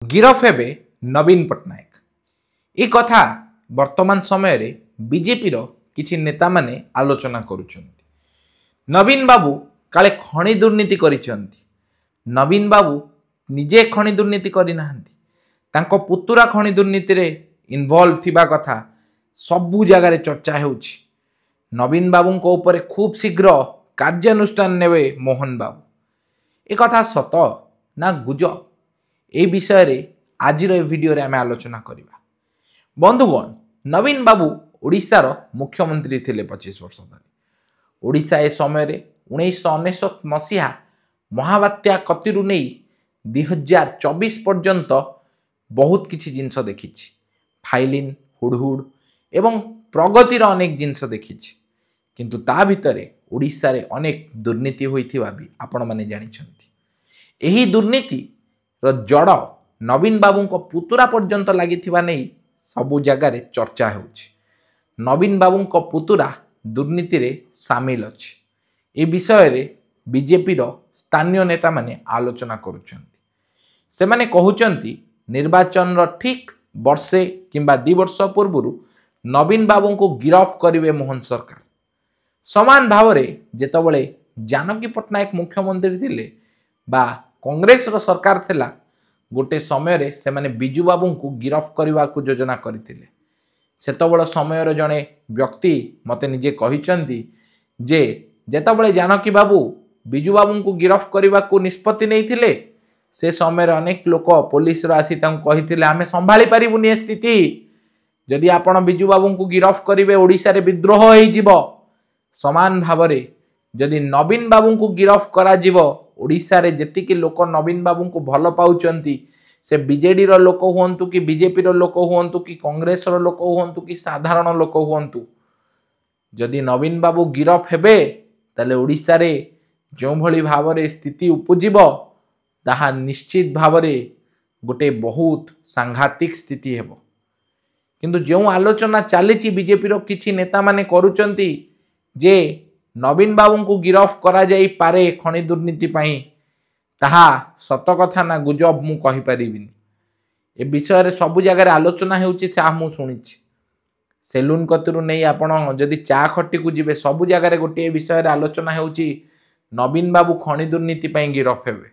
गिरफ हेबे नवीन पट्टनायक ए कथा वर्तमान समय रे बीजेपी रो किछि नेता माने आलोचना करुछन्ति। नवीन बाबू काले खणी दुर्नीति करिसन्ति। नवीन बाबू निजे खणी दुर्नीति करि नाहंती, तांको पुतुरा खणी दुर्नीति रे इन्वॉल्व थिबा कथा सबु जगह रे चर्चा हेउछि। नवीन बाबू को ऊपर खूब शीघ्र कार्यानुष्ठान नेबे मोहन बाबू। ए कथा सत ना गुजब, ए विषय रे आज वीडियो रे आमे आलोचना करिबा। बंधुगण, नवीन बाबू ओडिशार मुख्यमंत्री थिले 25 वर्ष धरि। ओडिशा ए समय रे 1999 मसीहा महाबात्या कतिरु नै 2024 पर्यंत बहुत किछि जिंस देखिछि। फाइलिन हुडहुड एवं प्रगतिर अनेक जिंस देखिछि, किंतु ता भितरे ओडिशा रे अनेक दुर्नीति होइथिबा भी आपण माने जानिछन्ति। एही दुर्नीति रो जड़ नवीन बाबू को पुतुरा पर्यंत लागिथिबा नै सबु जगह रे चर्चा हेउछि। नवीन बाबू को पुतुरा दुर्नीति रे शामिल अछि। ए विषय रे बीजेपी रो स्थानीय नेता माने आलोचना करुछन्ति। से माने कहउछन्ति निर्वाचन रो ठीक वर्षे किंबा 2 वर्ष पूर्व नवीन बाबू को गिरफ करिवे मोहन सरकार। समान भाव रे जेतबळे जानकी पट्टनायक मुख्यमंत्री थिले बा कांग्रेस रो सरकार थिला, गोटे समय रे से माने बिजू बाबू को गिरफ करने को योजना करथिले। सेतबळ समय रो जणे व्यक्ति मते निजे कहिचंती जे जेतबळे जानकी बाबू बिजू बाबू को गिरफ करने को निष्पत्ति नैथिले, से समय रे अनेक लोक पुलिस रो आसी तांको कहिथिले आमे संभाली परिबुनी स्थिति, जदि आपण बिजू बाबू को गिरफ करिवे ओडिसा रे विद्रोह होई जिवो। समान भाव रे जदि नवीन बाबू को गिरफ करा जिवो, ओडिशा रे जेतिकी लोक नवीन बाबू को भल पाउचंती, से बीजेडी रो लोक हुअंतु कि बीजेपी रो लोक हुअंतु कि कांग्रेस रो लोक हुअंतु कि साधारण लोक हुअंतु, जदि नवीन बाबू गिरफ हेबे ताले ओडिशा रे जो भली भाव रे स्थिति उपजिबो, ताहा निश्चित भाव रे गोटे बहुत सांघातिक स्थिति हेबो। किंतु जो आलोचना चलीची बीजेपी रो किछि नेता माने करूचंती जे नवीन बाबू को गिरफ करा जाई पारे खणी दुर्नीति पाई, ताहा सत कथा ना गुजब मु कहि परिबिनी। ए विषय रे सबु जगह रे आलोचना हेउची, चा मु सुनिछि। सेलून कतरु नै आपण जदि चा खट्टी को जिवे सबु जगह रे गोटे विषय रे आलोचना हेउची नवीन बाबू खणी दुर्नीति पाई गिरफ हेबे।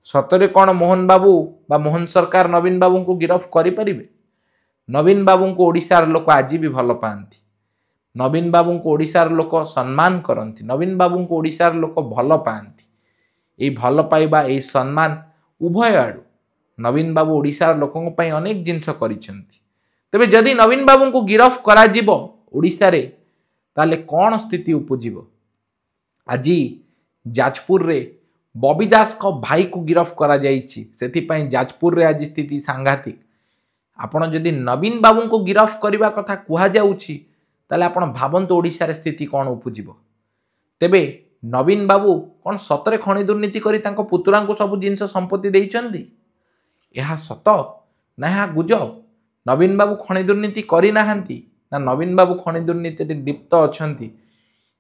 सतरे कोन मोहन बाबू बा मोहन सरकार नवीन बाबू को गिरफ करि परिबे? नवीन बाबू को ओडिसा रे लोक आज भी भल पांती। नवीन बाबू को ओडिशा रे लोक सम्मान करती। नवीन बाबू को ओडिशा रे लोक भल पाती। ये भल पाइबा ए सम्मान उभय आड़ू नवीन बाबू ओडिशा रे लोकन पई अनेक जिंस करिसेंती। तबे जदि नवीन बाबू को गिरफ करा जिवो ओडिशा रे, ताले कोन स्थिति उपजिवो? आजी जाजपुर रे बबी दास को भाई को गिरफ करा जाईची, सेति पई जाजपुर रे आज स्थिति सांघातिक। आपण जदि नवीन बाबू को गिरफ करबा कथा कुहा जाउची, ताले आपण भाबंत ओडिशा रे स्थिति कोन उपजिवो? तेबे नवीन बाबू कोन सतरे खणी दुर्नीति करी तांको पुतुरा को सब जिंस संपत्ति देइचंदी? एहा सत ना एहा गुजब? नवीन बाबू खणी दुर्नीति करी नाहंती ना नवीन बाबू खणी दुर्नीति रे लिप्त अछंती?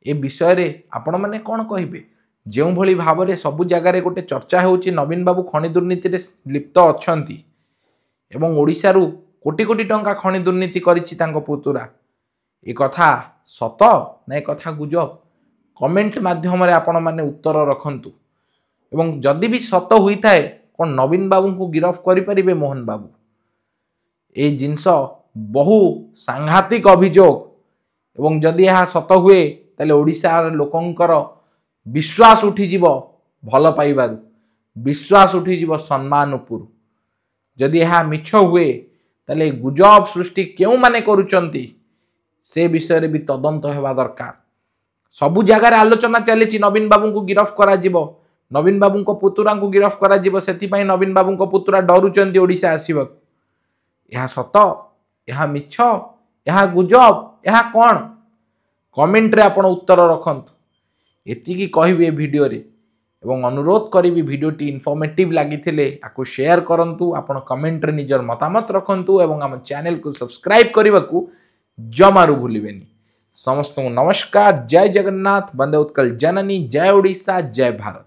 ए विषय रे आपण माने कोन कहिबे? जेउ भली भाव रे सब जगह रे गोटे चर्चा हेउची नवीन बाबू खणी दुर्नीति रे लिप्त अछंती एवं ओडिशा रु कोटी कोटी टंका खणी दुर्नीति करिछि तांको पुतुरा। ए कथा सत ना ए कथा गुजब? कमेंट माध्यम रे आपण माने उत्तर रखंतु। एवं जदि भी सत हुई थाए कोन नवीन बाबू को गिरफ करि परिबे मोहन बाबू? ए जिंस बहु सांघातिक अभियोग एवं जदि यह सत हुए ताले ओडिशा रे लोकंकर विश्वास उठी जिवो। भल पाइबारु विश्वास उठी जिवो सम्मान उपुरु। जदि यह मिछ हुए ताले गुजब सृष्टि केउ माने करूचंती, से विषय रे भी तदंत हेबा दरकार। सबु जगह रे आलोचना चलीची नवीन बाबू को गिरफ करा जिवो, नवीन बाबू को पुतुरा को गिरफ करा जिवो, सेति पई नवीन बाबू को पुतुरा डरुचंती ओडिशा आसीबा। यह सत, यह मिछ, यह गुजब, यह कोन? कमेंट रे आपण उत्तर रखंतु। एति की कहिबे वीडियो रे एवं अनुरोध करिबी वीडियोटी इन्फॉर्मेटिव लागिथिले आको शेयर करंतु। आपण कमेंट रे निजर मतामत रखंतु एवं हम चैनल को सब्सक्राइब करबाकू जमारू भूलिबेनी। समस्त नमस्कार। जय जगन्नाथ, वंदे उत्कल जननी, जय ओडिशा, जय भारत।